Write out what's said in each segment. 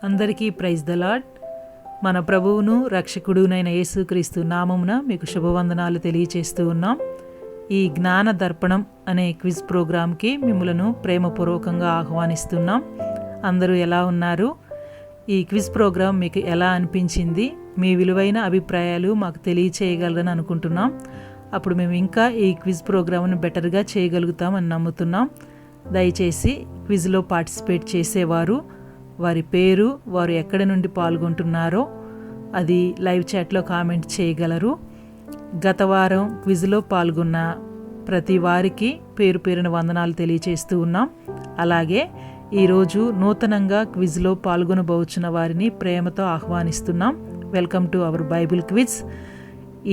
అందరికీ praise the lord. మన ప్రభువును రక్షకుడునైన యేసుక్రీస్తు నామమున మీకు శుభవందనాలు తెలియచేస్తూ ఉన్నాం. ఈ జ్ఞాన దర్పణం అనే క్విజ్ ప్రోగ్రాంకి మిమ్మలను ప్రేమపూర్వకంగా ఆహ్వానిస్తున్నాం. అందరూ ఎలా ఉన్నారు? ఈ క్విజ్ ప్రోగ్రాం మీకు ఎలా అనిపించింది? మీ విలువైన అభిప్రాయాలు మాకు తెలియచేయగలరని అనుకుంటున్నాం. అప్పుడు మేము ఇంకా ఈ క్విజ్ ప్రోగ్రాంను బెటర్గా చేయగలుగుతామని నమ్ముతున్నాం. దయచేసి క్విజ్లో పార్టిసిపేట్ చేసేవారు వారి పేరు, వారు ఎక్కడి నుండి పాల్గొంటున్నారో అది లైవ్ చాట్లో కామెంట్ చేయగలరు. గత వారం క్విజ్లో పాల్గొన్న ప్రతి వారికి పేరు పేరున వందనాలు తెలియచేస్తూ ఉన్నాం. అలాగే ఈరోజు నూతనంగా క్విజ్లో పాల్గొనబోచున్న వారిని ప్రేమతో ఆహ్వానిస్తున్నాం. Welcome to our Bible quiz.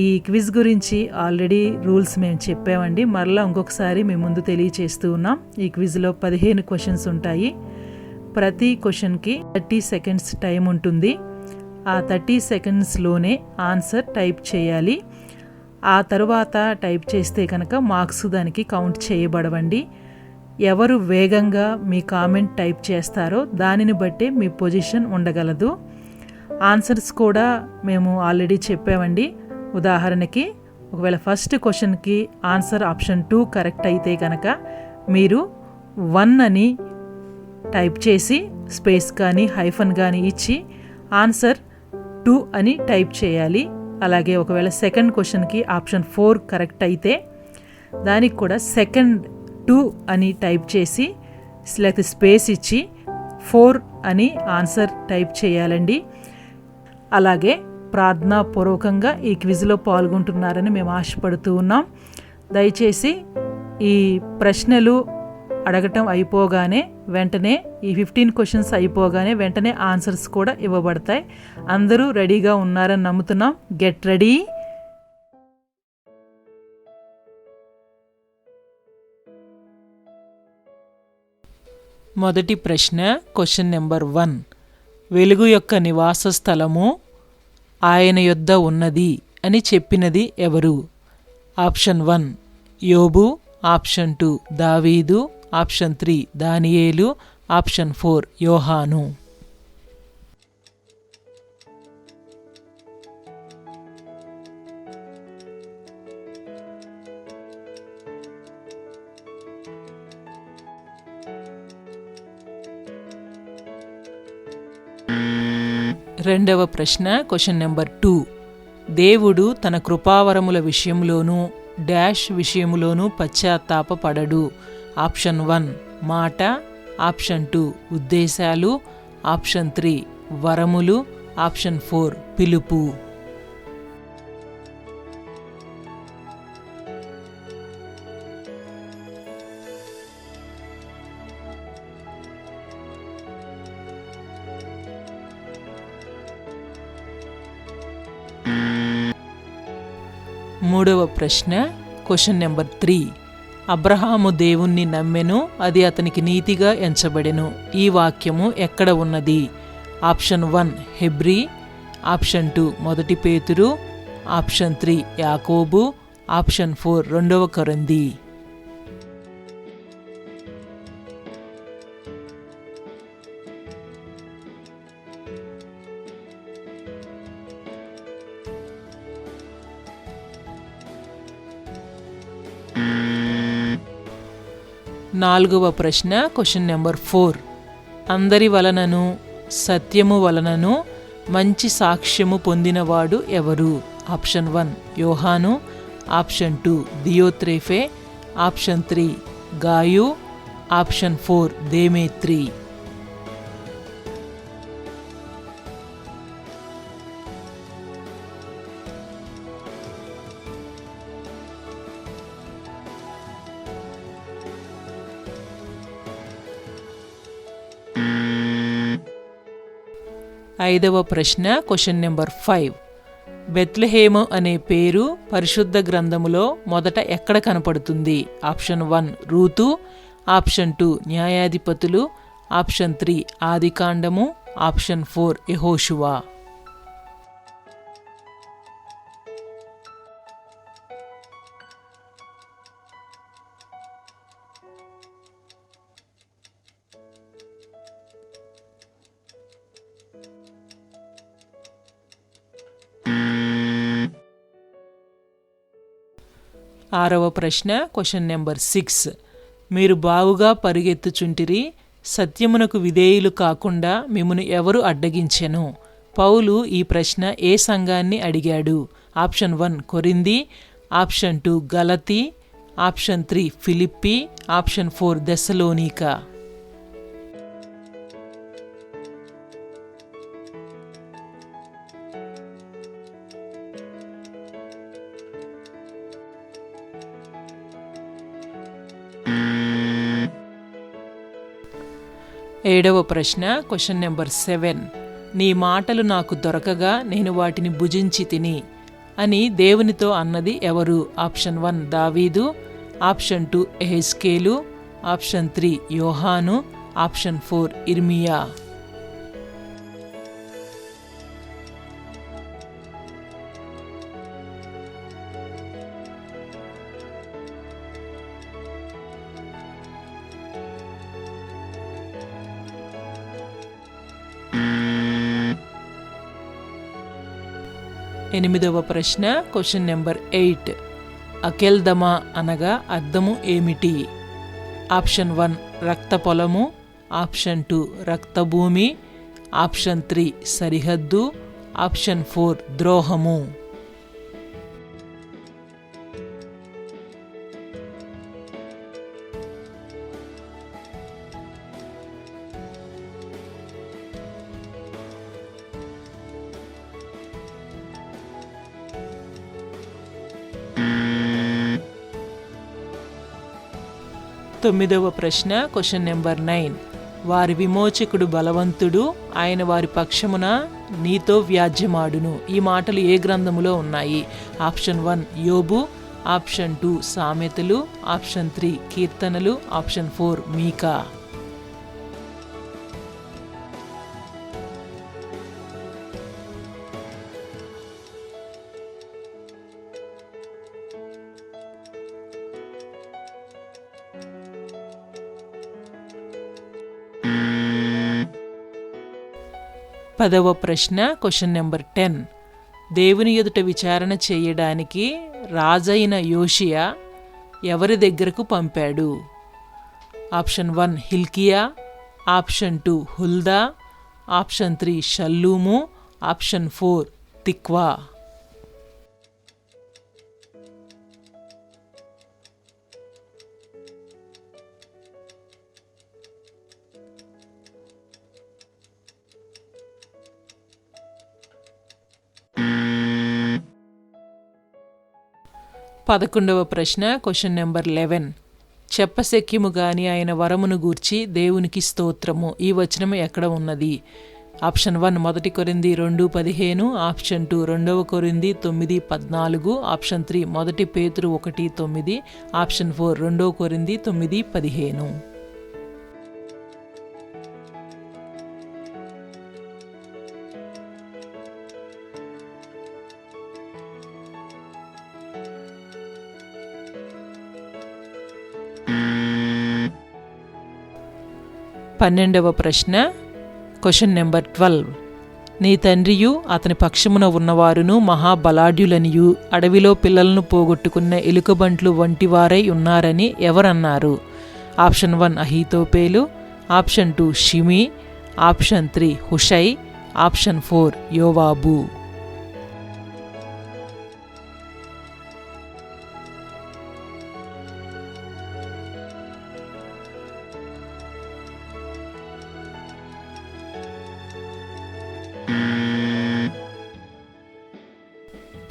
ఈ క్విజ్ గురించి ఆల్రెడీ రూల్స్ మేము చెప్పామండి. మరలా ఇంకొకసారి మేము ముందు తెలియచేస్తూ ఉన్నాం. ఈ క్విజ్లో 15 క్వశ్చన్స్ ఉంటాయి. ప్రతి క్వశ్చన్కి 30 సెకండ్స్ టైం ఉంటుంది. ఆ 30 సెకండ్స్లోనే ఆన్సర్ టైప్ చేయాలి. ఆ తరువాత టైప్ చేస్తే కనుక మార్క్స్ దానికి కౌంట్ చేయబడవండి. ఎవరు వేగంగా మీ కామెంట్ టైప్ చేస్తారో దానిని బట్టే మీ పొజిషన్ ఉండగలదు. ఆన్సర్స్ కూడా మేము ఆల్రెడీ చెప్పామండి. ఉదాహరణకి ఒకవేళ ఫస్ట్ క్వశ్చన్కి ఆన్సర్ ఆప్షన్ 2 కరెక్ట్ అయితే కనుక మీరు 1 అని టైప్ చేసి స్పేస్ కానీ హైఫన్ కానీ ఇచ్చి ఆన్సర్ 2 అని టైప్ చేయాలి. అలాగే ఒకవేళ సెకండ్ క్వశ్చన్కి ఆప్షన్ 4 కరెక్ట్ అయితే దానికి కూడా సెకండ్ 2 అని టైప్ చేసి లేకపోతే స్పేస్ ఇచ్చి 4 అని ఆన్సర్ టైప్ చేయాలండి. అలాగే ప్రార్థనాపూర్వకంగా ఈ క్విజ్లో పాల్గొంటున్నారని మేము ఆశపడుతూ ఉన్నాం. దయచేసి ఈ ప్రశ్నలు అడగటం అయిపోగానే వెంటనే ఈ 15 క్వశ్చన్స్ అయిపోగానే వెంటనే ఆన్సర్స్ కూడా ఇవ్వబడతాయి. అందరూ రెడీగా ఉన్నారని నమ్ముతున్నాం. Get ready. మొదటి ప్రశ్న, క్వశ్చన్ నెంబర్ 1. వెలుగు యొక్క నివాస స్థలము ఆయన యొద్ద ఉన్నది అని చెప్పినది ఎవరు? ఆప్షన్ 1 యోబు, ఆప్షన్ 2 దావీదు, ఆప్షన్ 3 దానియేలు, ఆప్షన్ 4 యోహాను. రెండవ ప్రశ్న, క్వశ్చన్ నెంబర్ 2. దేవుడు తన కృపావరముల విషయంలోనూ డాష్ విషయములోనూ పశ్చాత్తాపపడడు. ఆప్షన్ 1 మాట, ఆప్షన్ 2 ఉద్దేశాలు, ఆప్షన్ 3 వరములు, ఆప్షన్ 4 పిలుపు. మూడవ ప్రశ్న, క్వశ్చన్ నెంబర్ 3. అబ్రహాము దేవుణ్ణి నమ్మెను, అది అతనికి నీతిగా ఎంచబడెను. ఈ వాక్యము ఎక్కడ ఉన్నది? ఆప్షన్ 1 హెబ్రీ, ఆప్షన్ 2 మొదటి పేతురు, ఆప్షన్ 3 యాకోబు, ఆప్షన్ 4 రెండవ కొరింథీ. నాలుగవ ప్రశ్న, క్వశ్చన్ నెంబర్ 4. అందరి వలనను సత్యము వలనను మంచి సాక్ష్యము పొందినవాడు ఎవరు? ఆప్షన్ 1 యోహాను, option 2 Diotrephes, option 3 గాయు, option 4 Demetrius. ఐదవ ప్రశ్న, క్వశ్చన్ నెంబర్ 5. బెత్లెహేము అనే పేరు పరిశుద్ధ గ్రంథములో మొదట ఎక్కడ కనపడుతుంది? ఆప్షన్ 1 రూతు, ఆప్షన్ 2 న్యాయాధిపతులు, ఆప్షన్ 3 ఆదికాండము, ఆప్షన్ 4 యెహోషువ. 6వ ప్రశ్న క్వశ్చన్ నెంబర్ 6. మీరు బావుగా పరుగెత్తుచుంటిరి, సత్యమునకు విధేయులు కాకుండా మిమ్మును ఎవరు అడ్డగించెను? పౌలు ఈ ప్రశ్న ఏ సంఘాన్ని అడిగాడు? ఆప్షన్ 1 కొరింథీ, ఆప్షన్ 2 గలతీ, ఆప్షన్ 3 ఫిలిప్పీ, ఆప్షన్ 4 థెస్సలోనిక. ఏడవ ప్రశ్న క్వశ్చన్ నెంబర్ 7. నీ మాటలు నాకు దొరకగా నేను వాటిని భుజించి తిని అని దేవునితో అన్నది ఎవరు? ఆప్షన్ 1 దావీదు, ఆప్షన్ 2 ఎహెజ్కేలు, ఆప్షన్ 3 యోహాను, ఆప్షన్ 4 ఇర్మియా. ఎనిమిదవ ప్రశ్న క్వశ్చన్ నెంబర్ 8. అకెల్దమా అనగా అర్థము ఏమిటి? ఆప్షన్ 1 రక్త పొలము, ఆప్షన్ 2 రక్తభూమి, ఆప్షన్ 3 సరిహద్దు, ఆప్షన్ 4 ద్రోహము. తొమ్మిదవ ప్రశ్న క్వశ్చన్ నెంబర్ 9. వారి విమోచకుడు బలవంతుడు, ఆయన వారి పక్షమున నీతో వ్యాజ్యమాడును. ఈ మాటలు ఏ గ్రంథములో ఉన్నాయి? ఆప్షన్ 1 యోబు, ఆప్షన్ 2 సామెతలు, ఆప్షన్ 3 కీర్తనలు, ఆప్షన్ 4 మీకా. పదవ ప్రశ్న క్వశ్చన్ నెంబర్ 10. దేవుని ఎదుట విచారణ చేయడానికి రాజైన యోషియా ఎవరి దగ్గరకు పంపాడు? Option 1 Hilkiah, option 2 Huldah, option 3 షల్లూము, ఆప్షన్ 4 తిక్వా. పదకొండవ ప్రశ్న క్వశ్చన్ నెంబర్ 11. చెప్పశక్యము గాని ఆయన వరమును గూర్చి దేవునికి స్తోత్రము. ఈ వచనము ఎక్కడ ఉన్నది? ఆప్షన్ 1 1 కొరింథీ 2:15, ఆప్షన్ 2 2 కొరింథీ 9:14, ఆప్షన్ 3 1 పేతురు 1:9, ఆప్షన్ 4 2 కొరింథీ 9:15. పన్నెండవ ప్రశ్న క్వశ్చన్ నెంబర్ 12. నీ తండ్రియు అతని పక్షమున ఉన్నవారును మహాబలాఢ్యులనియు అడవిలో పిల్లలను పోగొట్టుకున్న ఎలుకబంట్లు వంటివారై ఉన్నారని ఎవరన్నారు? ఆప్షన్ 1 అహీతోపేలు, ఆప్షన్ 2 షిమి, ఆప్షన్ 3 హుషై, ఆప్షన్ 4 యోవాబు.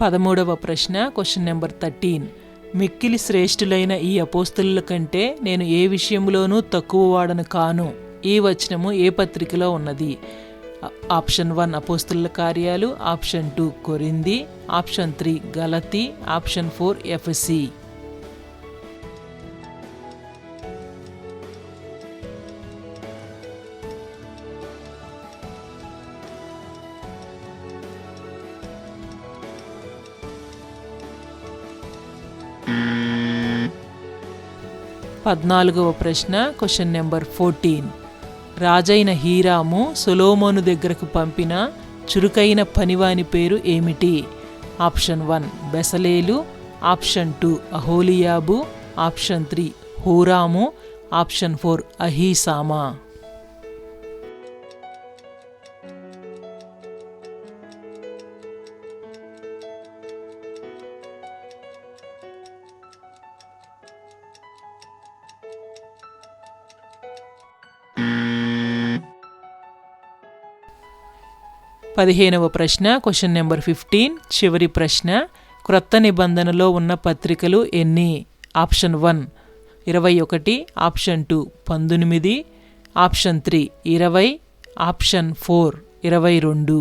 పదమూడవ ప్రశ్న క్వశ్చన్ నెంబర్ 13. మిక్కిలి శ్రేష్ఠులైన ఈ అపోస్తలుల కంటే నేను ఏ విషయంలోనూ తక్కువ వాడను కాను. ఈ వచనము ఏ పత్రికలో ఉన్నది? ఆప్షన్ 1 అపోస్తలుల కార్యాలు, ఆప్షన్ 2 కొరింథీ, ఆప్షన్ 3 గలతీ, ఆప్షన్ 4 ఎఫెసీ. పద్నాలుగవ ప్రశ్న క్వశ్చన్ నెంబర్ 14. రాజైన హీరాము సొలొమోను దగ్గరకు పంపిన చురుకైన పనివాని పేరు ఏమిటి? ఆప్షన్ 1 బెసలేలు, ఆప్షన్ 2 అహోలియాబు, ఆప్షన్ 3 హూరాము, ఆప్షన్ 4 అహీసామా. పదిహేనవ ప్రశ్న, క్వశ్చన్ నెంబర్ 15, చివరి ప్రశ్న. క్రొత్త నిబంధనలో ఉన్న పత్రికలు ఎన్ని? Option 1 21, option 2 19, option 3 20, option 4 22.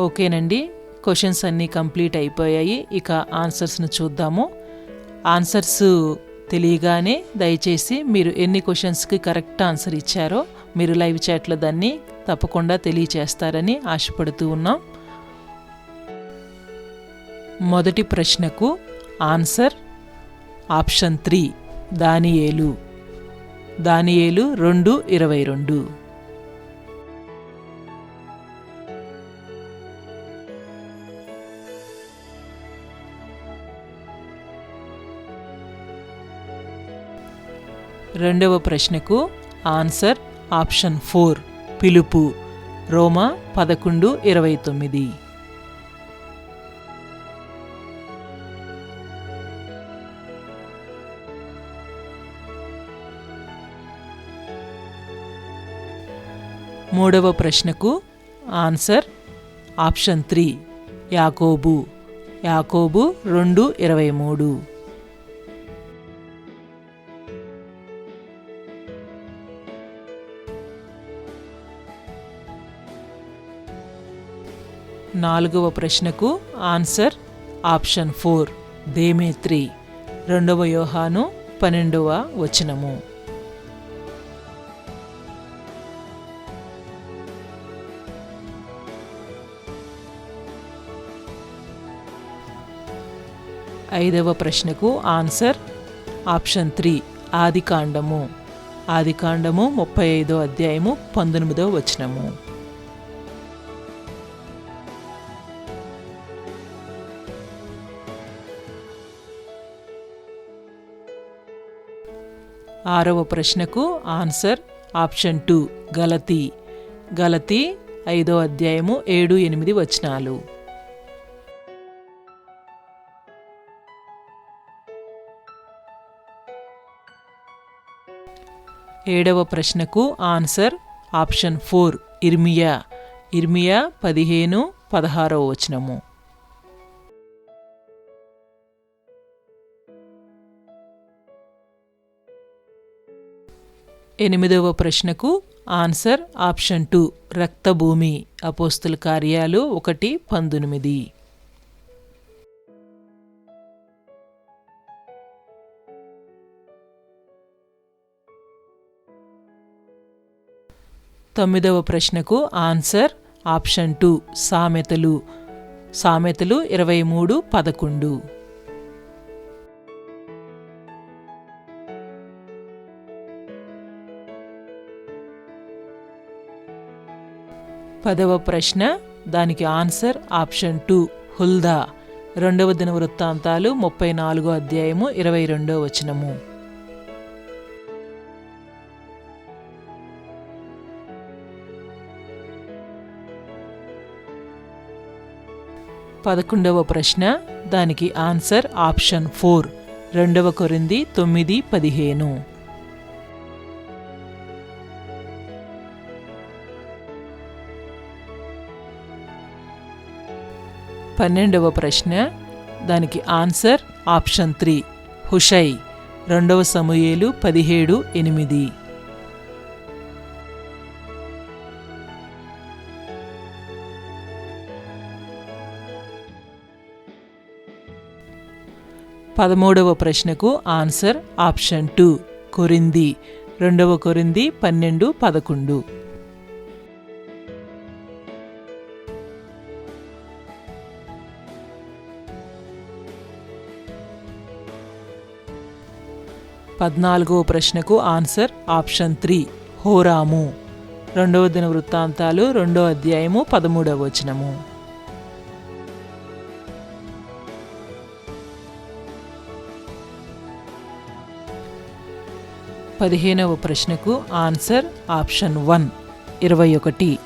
ఓకేనండి, క్వశ్చన్స్ అన్నీ కంప్లీట్ అయిపోయాయి. ఇక ఆన్సర్స్ను చూద్దాము. ఆన్సర్స్ తెలియగానే దయచేసి మీరు ఎన్ని క్వశ్చన్స్కి కరెక్ట్ ఆన్సర్ ఇచ్చారో మీరు లైవ్ చాట్లో దాన్ని తప్పకుండా తెలియచేస్తారని ఆశపడుతూ ఉన్నాం. మొదటి ప్రశ్నకు ఆన్సర్ ఆప్షన్ 3 దానియేలు. దానియేలు 2:22. రెండవ ప్రశ్నకు ఆన్సర్ ఆప్షన్ 4 పిలుపు. రోమా 11:29. మూడవ ప్రశ్నకు ఆన్సర్ ఆప్షన్ 3 యాకోబు. యాకోబు 2:23. నాలుగవ ప్రశ్నకు ఆన్సర్ ఆప్షన్ 4 దేమేత్రి. 2వ యోహాను 12వ వచనము. ఐదవ ప్రశ్నకు ఆన్సర్ ఆప్షన్ 3 ఆదికాండము. ఆదికాండము 35వ అధ్యాయము 19వ వచనము. ఆరవ ప్రశ్నకు ఆన్సర్ ఆప్షన్ 2 గలతీ. గలతీ 5వ అధ్యాయము 7-8 వచనాలు. ఏడవ ప్రశ్నకు ఆన్సర్ ఆప్షన్ 4 ఇర్మియా. ఇర్మియా 15-16 వచనము. ఎనిమిదవ ప్రశ్నకు ఆన్సర్ ఆప్షన్ 2 రక్తభూమి. అపోస్తుల కార్యాలు 1:19. తొమ్మిదవ ప్రశ్నకు ఆన్సర్ ఆప్షన్ 2 సామెతలు. సామెతలు 23:11. 10వ ప్రశ్న, దానికి ఆన్సర్ ఆప్షన్ 2 హుల్దా. 2వ దినవృత్తాంతాలు 34వ అధ్యాయము 22వ వచనము. 11వ ప్రశ్న, దానికి ఆన్సర్ ఆప్షన్ 4 2వ కొరింథీ 9:15. 12వ ప్రశ్న, దానికి ఆన్సర్ ఆప్షన్ 3 హుషై. 2వ సమూయేలు 17:8. 13వ ప్రశ్నకు ఆన్సర్ ఆప్షన్ 2 కొరింథీ. 2 కొరింథీ 12:11. పద్నాలుగవ ప్రశ్నకు ఆన్సర్ ఆప్షన్ 3 హోరాము. 2వ దినవృత్తాంతాలు 2వ అధ్యాయము 13వ వచనము. 15వ ప్రశ్నకు ఆన్సర్ ఆప్షన్ 1 21.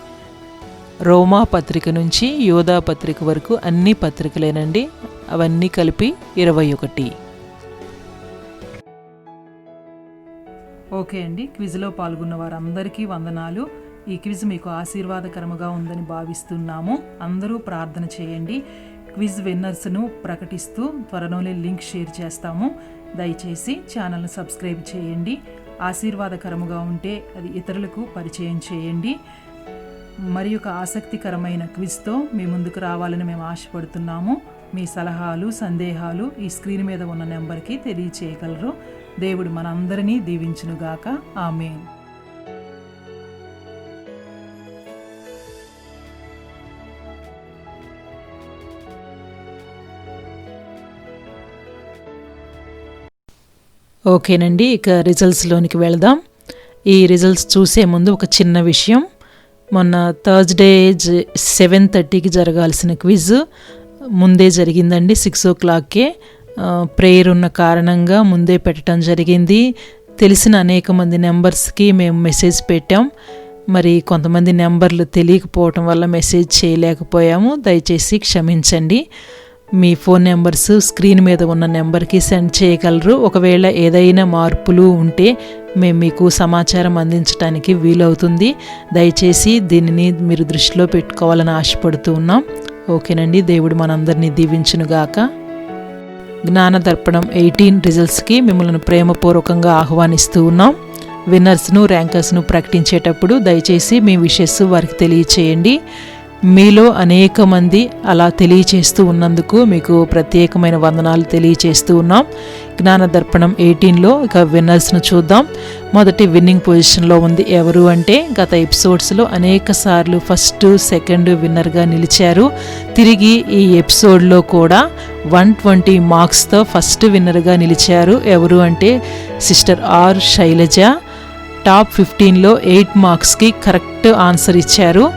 రోమా పత్రిక నుంచి యోధా పత్రిక వరకు అన్ని పత్రికలేనండి, అవన్నీ కలిపి 21. ఓకే అండి, క్విజ్లో పాల్గొన్న వారందరికీ వందనాలు. ఈ క్విజ్ మీకు ఆశీర్వాదకరముగా ఉందని భావిస్తున్నాము. అందరూ ప్రార్థన చేయండి. క్విజ్ విన్నర్స్ను ప్రకటిస్తూ త్వరలోనే లింక్ షేర్ చేస్తాము. దయచేసి ఛానల్ను సబ్స్క్రైబ్ చేయండి. ఆశీర్వాదకరముగా ఉంటే అది ఇతరులకు పరిచయం చేయండి. మరి ఒక ఆసక్తికరమైన క్విజ్తో మీ ముందుకు రావాలని మేము ఆశపడుతున్నాము. మీ సలహాలు, సందేహాలు ఈ స్క్రీన్ మీద ఉన్న నెంబర్కి తెలియచేయగలరు. దేవుడు మనందరినీ దీవించునుగాక. ఆమేన్. ఓకేనండి, ఇక రిజల్ట్స్లోనికి వెళదాం. ఈ రిజల్ట్స్ చూసే ముందు ఒక చిన్న విషయం. మొన్న థర్స్డే 7:30కి జరగాల్సిన క్విజ్ ముందే జరిగిందండి. 6 o'clockకే ప్రేయర్ ఉన్న కారణంగా ముందే పెట్టడం జరిగింది. తెలిసిన అనేక మంది నెంబర్స్కి మేము మెసేజ్ పెట్టాం. మరి కొంతమంది నెంబర్లు తెలియకపోవటం వల్ల మెసేజ్ చేయలేకపోయాము. దయచేసి క్షమించండి. మీ ఫోన్ నెంబర్స్ స్క్రీన్ మీద ఉన్న నెంబర్కి సెండ్ చేయగలరు. ఒకవేళ ఏదైనా మార్పులు ఉంటే మేము మీకు సమాచారం అందించడానికి వీలవుతుంది. దయచేసి దీనిని మీరు దృష్టిలో పెట్టుకోవాలని ఆశపడుతూ ఉన్నాం. ఓకేనండి, దేవుడు మనందరినీ దీవించునుగాక. జ్ఞానదర్పణం 18 రిజల్ట్స్కి మిమ్మల్ని ప్రేమపూర్వకంగా ఆహ్వానిస్తూ ఉన్నాం. విన్నర్స్ను, ర్యాంకర్స్ను ప్రకటించేటప్పుడు దయచేసి మీ విషెస్ వారికి తెలియచేయండి. మీలో అనేక మంది అలా తెలియచేస్తూ ఉన్నందుకు మీకు ప్రత్యేకమైన వందనాలు తెలియచేస్తూ ఉన్నాం. జ్ఞానదర్పణం 18లో ఇక విన్నర్స్ను చూద్దాం. మొదటి విన్నింగ్ పొజిషన్లో ఉంది ఎవరు అంటే, గత ఎపిసోడ్స్లో అనేక సార్లు ఫస్ట్, సెకండ్ విన్నర్గా నిలిచారు. తిరిగి ఈ ఎపిసోడ్లో కూడా 120 మార్క్స్తో ఫస్ట్ విన్నర్గా నిలిచారు. ఎవరు అంటే సిస్టర్ ఆర్ శైలజ. టాప్ 15లో 8 మార్క్స్కి కరెక్ట్ ఆన్సర్ ఇచ్చారు.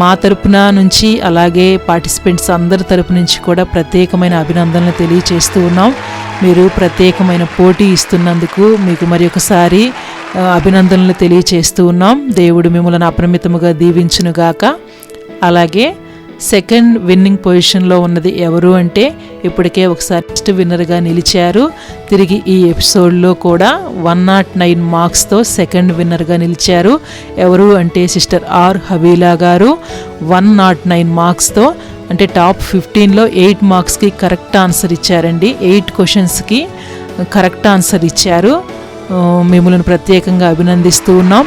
మా తరపున నుంచి అలాగే పార్టిసిపెంట్స్ అందరి తరపు నుంచి కూడా ప్రత్యేకమైన అభినందనలు తెలియచేస్తూ ఉన్నాం. మీరు ప్రత్యేకమైన పోటీ ఇస్తున్నందుకు మీకు మరి ఒకసారి అభినందనలు తెలియచేస్తూ ఉన్నాం. దేవుడు మిమ్మల్ని అపరిమితముగా దీవించునుగాక. అలాగే సెకండ్ విన్నింగ్ పొజిషన్లో ఉన్నది ఎవరు అంటే, ఇప్పటికే ఒకసారి ఫస్ట్ విన్నర్గా నిలిచారు. తిరిగి ఈ ఎపిసోడ్లో కూడా 109 మార్క్స్తో సెకండ్ విన్నర్గా నిలిచారు. ఎవరు అంటే సిస్టర్ ఆర్ హవీలా గారు. 109 మార్క్స్తో, అంటే టాప్ 15లో 8 మార్క్స్కి కరెక్ట్ ఆన్సర్ ఇచ్చారండి. 8 క్వశ్చన్స్కి కరెక్ట్ ఆన్సర్ ఇచ్చారు. మిమ్మల్ని ప్రత్యేకంగా అభినందిస్తూ ఉన్నాం.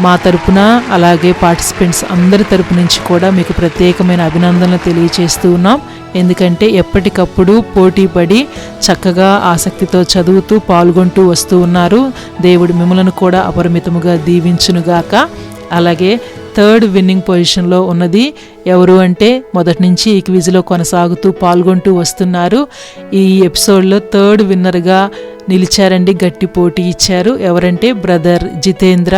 మా తరపున అలాగే పార్టిసిపెంట్స్ అందరి తరపు నుంచి కూడా మీకు ప్రత్యేకమైన అభినందనలు తెలియచేస్తూ ఉన్నాం. ఎందుకంటే ఎప్పటికప్పుడు పోటీ పడి చక్కగా ఆసక్తితో చదువుతూ పాల్గొంటూ వస్తూ ఉన్నారు. దేవుడు మిమ్మల్ని కూడా అపరిమితముగా దీవించునుగాక. అలాగే థర్డ్ విన్నింగ్ పొజిషన్లో ఉన్నది ఎవరు అంటే, మొదటి నుంచి ఈ క్విజ్లో కొనసాగుతూ పాల్గొంటూ వస్తున్నారు. ఈ ఎపిసోడ్లో థర్డ్ విన్నర్గా నిలిచారండి. గట్టి పోటీ ఇచ్చారు. ఎవరంటే బ్రదర్ జితేంద్ర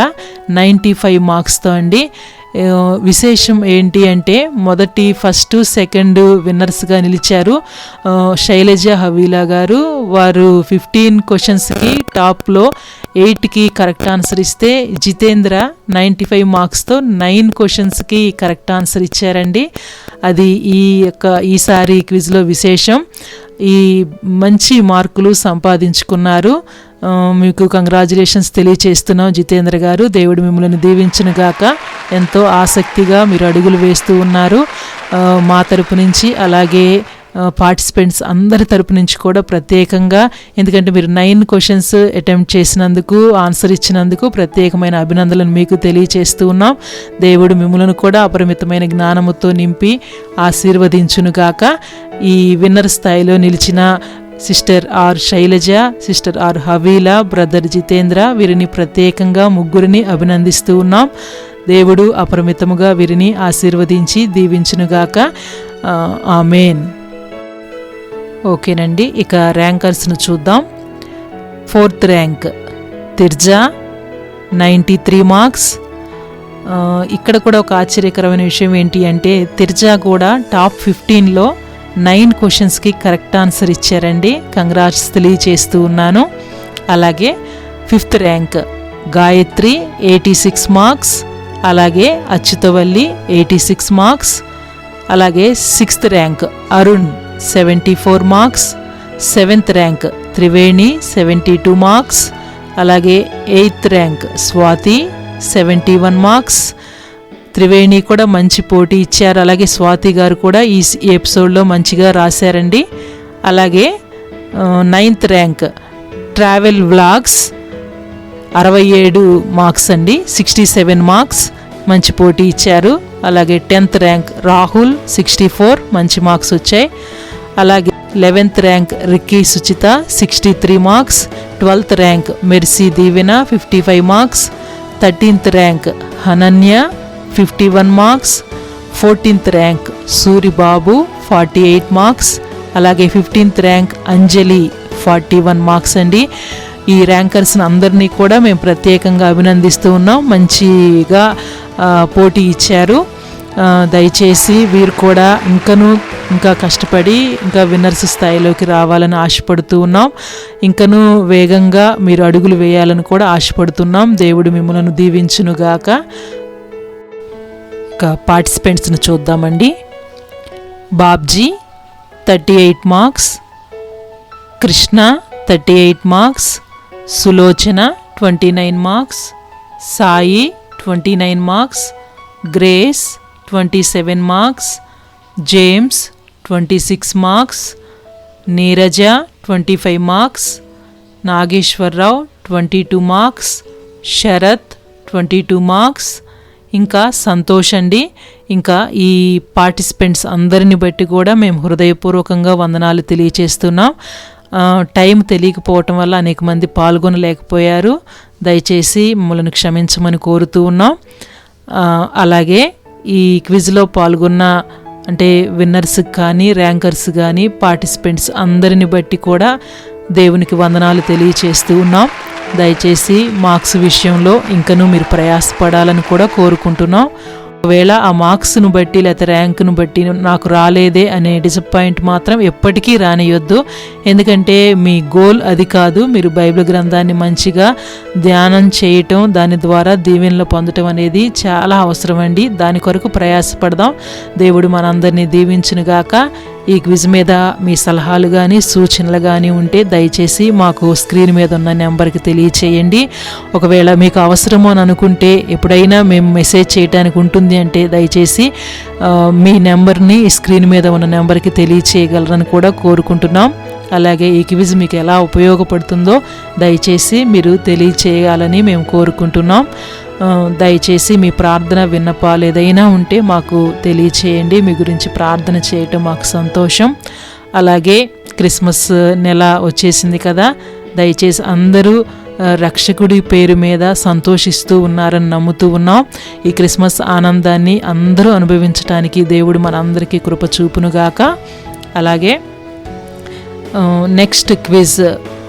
95 మార్క్స్తో అండి. విశేషం ఏంటి అంటే, మొదటి ఫస్ట్ సెకండ్ విన్నర్స్గా నిలిచారు శైలజ హవీలా గారు. వారు 15 క్వశ్చన్స్కి టాప్లో 8కి కరెక్ట్ ఆన్సర్ ఇస్తే, జితేంద్ర 95 మార్క్స్తో 9 క్వశ్చన్స్కి కరెక్ట్ ఆన్సర్ ఇచ్చారండి. అది ఈసారి క్విజ్లో విశేషం. ఈ మంచి మార్కులు సంపాదించుకున్నారు. మీకు కంగ్రాచులేషన్స్ తెలియచేస్తున్నాం జితేంద్ర గారు. దేవుడు మిమ్మల్ని దీవించునుగాక. ఎంతో ఆసక్తిగా మీరు అడుగులు వేస్తూ ఉన్నారు. మా తరపు నుంచి అలాగే పార్టిసిపెంట్స్ అందరి తరపు నుంచి కూడా ప్రత్యేకంగా, ఎందుకంటే మీరు 9 క్వశ్చన్స్ అటెంప్ట్ చేసినందుకు, ఆన్సర్ ఇచ్చినందుకు ప్రత్యేకమైన అభినందనలు మీకు తెలియచేస్తూ ఉన్నాం. దేవుడు మిమ్మల్ని కూడా అపరిమితమైన జ్ఞానముతో నింపి ఆశీర్వదించునుగాక. ఈ విన్నర్ స్థాయిలో నిలిచిన sister R Sailaja, sister R Havila, brother Jitendra, వీరిని ప్రత్యేకంగా ముగ్గురిని అభినందిస్తూ ఉన్నాం. దేవుడు అపరిమితముగా వీరిని ఆశీర్వదించి దీవించునుగాక. ఆమేన్. ఓకేనండి, ఇక ర్యాంకర్స్ను చూద్దాం. 4th rank తిర్జా, 93 marks. ఇక్కడ కూడా ఒక ఆశ్చర్యకరమైన విషయం ఏంటి అంటే తిర్జా కూడా టాప్ 15లో 9 క్వశ్చన్స్కి కరెక్ట్ ఆన్సర్ ఇచ్చారండి. కంగ్రాట్స్ తెలియచేస్తూ ఉన్నాను. అలాగే 5th ర్యాంక్ గాయత్రి, 86 మార్క్స్. అలాగే అచ్యుతవల్లి, 86 మార్క్స్. అలాగే 6th rank Arun, 74 marks. 7th rank Triveni, 72 marks. అలాగే 8th rank Swathi, 71 marks. Triveni కూడా మంచి పోటీ ఇచ్చారు. అలాగే స్వాతి గారు కూడా ఈ ఎపిసోడ్లో మంచిగా రాశారండి. అలాగే 9th rank travel vlogs, 67 marks అండి, 67 మార్క్స్, మంచి పోటీ ఇచ్చారు. అలాగే 10th ర్యాంక్ రాహుల్, 64 మంచి మార్క్స్ వచ్చాయి. అలాగే 11th rank Ricky Suchitha, 63 marks. 12th rank Mercy Deevena, 55 marks. 13th rank Hananya, 51 marks. 14th rank Suribabu, 48 marks. అలాగే 15th ర్యాంక్ అంజలి, 41 మార్క్స్ అండి. ఈ ర్యాంకర్స్ని అందరినీ కూడా మేము ప్రత్యేకంగా అభినందిస్తూ ఉన్నాం. మంచిగా పోటీ ఇచ్చారు. దయచేసి వీరు కూడా ఇంకా కష్టపడి ఇంకా విన్నర్స్ స్థాయిలోకి రావాలని ఆశపడుతూ ఉన్నాం. ఇంకనూ వేగంగా మీరు అడుగులు వేయాలని కూడా ఆశపడుతున్నాం. దేవుడు మిమ్మల్ని దీవించునుగాక. ఇక పార్టిసిపెంట్స్ను చూద్దామండి. Babji 38 marks, Krishna 38 marks, Sulochana 29 marks, Sai 29 marks, Grace 27 marks, James 26 marks, Neeraja 25 marks, Nageswararao 22 marks, Sarath 22 marks, ఇంకా సంతోష్ అండి. ఇంకా ఈ పార్టిసిపెంట్స్ అందరిని బట్టి కూడా మేము హృదయపూర్వకంగా వందనాలు తెలియచేస్తున్నాం. టైం తెలియకపోవటం వల్ల అనేక మంది పాల్గొనలేకపోయారు. దయచేసి మమ్మల్ని క్షమించమని కోరుతూ ఉన్నాం. అలాగే ఈ క్విజ్లో పాల్గొన్న అంటే విన్నర్స్కి కానీ ర్యాంకర్స్ కానీ పార్టిసిపెంట్స్ అందరిని బట్టి కూడా దేవునికి వందనాలు తెలియచేస్తూ ఉన్నాం. దయచేసి మార్క్స్ విషయంలో ఇంకనూ మీరు ప్రయాసపడాలని కూడా కోరుకుంటున్నాం. ఒకవేళ ఆ మార్క్స్ను బట్టి లేకపోతే ర్యాంకును బట్టి నాకు రాలేదే అనే డిసప్పాయింట్ మాత్రం ఎప్పటికీ రానియొద్దు. ఎందుకంటే మీ గోల్ అది కాదు. మీరు బైబిల్ గ్రంథాన్ని మంచిగా ధ్యానం చేయటం, దాని ద్వారా దీవెనలు పొందటం అనేది చాలా అవసరం అండి. దాని కొరకు ప్రయాసపడదాం. దేవుడు మనందరినీ దీవించునుగాక. ఈ క్విజ్ మీద మీ సలహాలు కానీ సూచనలు కానీ ఉంటే దయచేసి మాకు స్క్రీన్ మీద ఉన్న నెంబర్కి తెలియచేయండి. ఒకవేళ మీకు అవసరమో అని అనుకుంటే ఎప్పుడైనా మేము మెసేజ్ చేయడానికి ఉంటుంది అంటే దయచేసి మీ నెంబర్ని స్క్రీన్ మీద ఉన్న నెంబర్కి తెలియచేయగలరని కూడా కోరుకుంటున్నాం. అలాగే ఈ క్విజ్ మీకు ఎలా ఉపయోగపడుతుందో దయచేసి మీరు తెలియచేయాలని మేము కోరుకుంటున్నాం. దయచేసి మీ ప్రార్థన విన్నపాలు ఏదైనా ఉంటే మాకు తెలియచేయండి. మీ గురించి ప్రార్థన చేయటం మాకు సంతోషం. అలాగే క్రిస్మస్ నెల వచ్చేసింది కదా, దయచేసి అందరూ రక్షకుడి పేరు మీద సంతోషిస్తూ ఉన్నారని నమ్ముతూ ఉన్నాం. ఈ క్రిస్మస్ ఆనందాన్ని అందరూ అనుభవించడానికి దేవుడు మనందరికీ కృప చూపునుగాక. అలాగే నెక్స్ట్ క్విజ్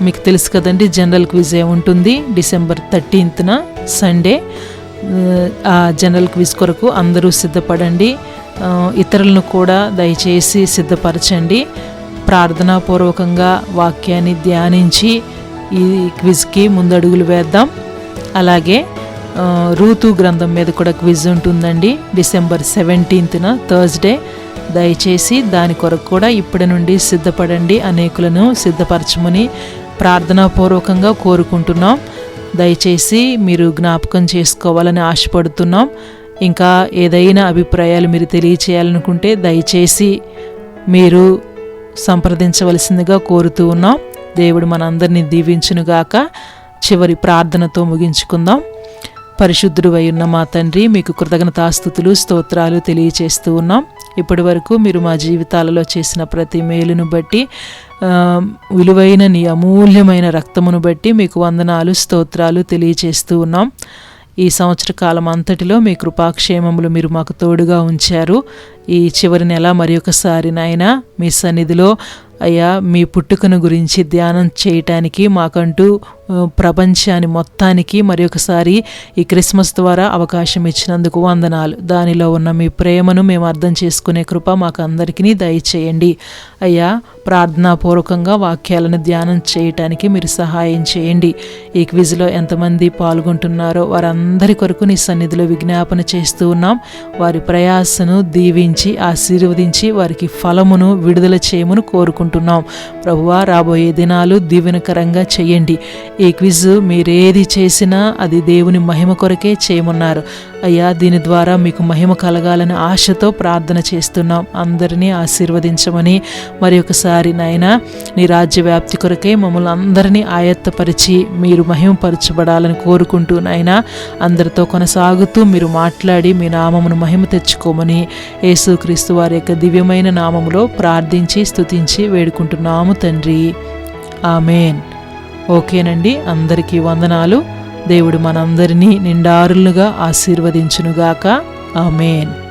మీకు తెలుసు కదండి, జనరల్ క్విజ్ ఏముంటుంది డిసెంబర్ 13th సండే. ఆ జనరల్ క్విజ్ కొరకు అందరూ సిద్ధపడండి. ఇతరులను కూడా దయచేసి సిద్ధపరచండి. ప్రార్థనాపూర్వకంగా వాక్యాన్ని ధ్యానించి ఈ క్విజ్కి ముందడుగులు వేద్దాం. అలాగే రూతు గ్రంథం మీద కూడా క్విజ్ ఉంటుందండి డిసెంబర్ 17th థర్స్డే. దయచేసి దాని కొరకు కూడా ఇప్పటి నుండి సిద్ధపడండి. అనేకులను సిద్ధపరచమని ప్రార్థనాపూర్వకంగా కోరుకుంటున్నాం. దయచేసి మీరు జ్ఞాపకం చేసుకోవాలని ఆశపడుతున్నాం. ఇంకా ఏదైనా అభిప్రాయాలు మీరు తెలియచేయాలనుకుంటే దయచేసి మీరు సంప్రదించవలసిందిగా కోరుతూ ఉన్నాం. దేవుడు మనందరినీ దీవించునుగాక. చివరి ప్రార్థనతో ముగించుకుందాం. పరిశుద్ధుడు అయి ఉన్న మా తండ్రి, మీకు కృతజ్ఞతాస్తుతులు స్తోత్రాలు తెలియచేస్తూ ఉన్నాం. ఇప్పటి వరకు మీరు మా జీవితాలలో చేసిన ప్రతి మేలును బట్టి విలువైన నీ అమూల్యమైన రక్తమును బట్టి మీకు వందనాలు, స్తోత్రాలు తెలియచేస్తూ ఉన్నాం. ఈ సంవత్సర కాలం అంతటిలో మీ కృపాక్షేమములు మీరు మాకు తోడుగా ఉంచారు. ఈ చివరి నెల మరి ఒకసారి నాయనా మీ సన్నిధిలో అయ్యా మీ పుట్టుకను గురించి ధ్యానం చేయటానికి మాకంటూ ప్రపంచాన్ని మొత్తానికి మరి ఒకసారి ఈ క్రిస్మస్ ద్వారా అవకాశం ఇచ్చినందుకు వందనాలు. దానిలో ఉన్న మీ ప్రేమను మేము అర్థం చేసుకునే కృప మాకు అందరికీ దయచేయండి. అయ్యా ప్రార్థనాపూర్వకంగా వాక్యాలను ధ్యానం చేయటానికి మీరు సహాయం చేయండి. ఈ క్విజ్లో ఎంతమంది పాల్గొంటున్నారో వారందరి కొరకు నీ సన్నిధిలో విజ్ఞాపన చేస్తూ ఉన్నాం. వారి ప్రయాసను దీవించి ఆశీర్వదించి వారికి ఫలమును విడుదల చేయమని కోరుకుంటున్నాం. ప్రభువా రాబోయే దినాలు దీవెనకరంగా చేయండి. ఈ క్విజ్ మీరేది చేసినా అది దేవుని మహిమ కొరకే చేయమన్నారు. అయ్యా దీని ద్వారా మీకు మహిమ కలగాలని ఆశతో ప్రార్థన చేస్తున్నాం. అందరినీ ఆశీర్వదించమని మరి ఒకసారి నాయనా నీ రాజ్య వ్యాప్తి కొరకే మమ్మల్ని అందరినీ ఆయత్తపరిచి మీరు మహిమపరచబడాలని కోరుకుంటూ నాయనా అందరితో కొనసాగుతూ మీరు మాట్లాడి మీ నామమును మహిమ తెచ్చుకోమని యేసుక్రీస్తు వారి యొక్క దివ్యమైన నామములో ప్రార్థించి స్తుతించి వేడుకుంటున్నాము తండ్రి. ఆమేన్. ఓకేనండి, అందరికీ వందనాలు. దేవుడు మనందరినీ నిండారులుగా ఆశీర్వదించునుగాక. ఆమేన్.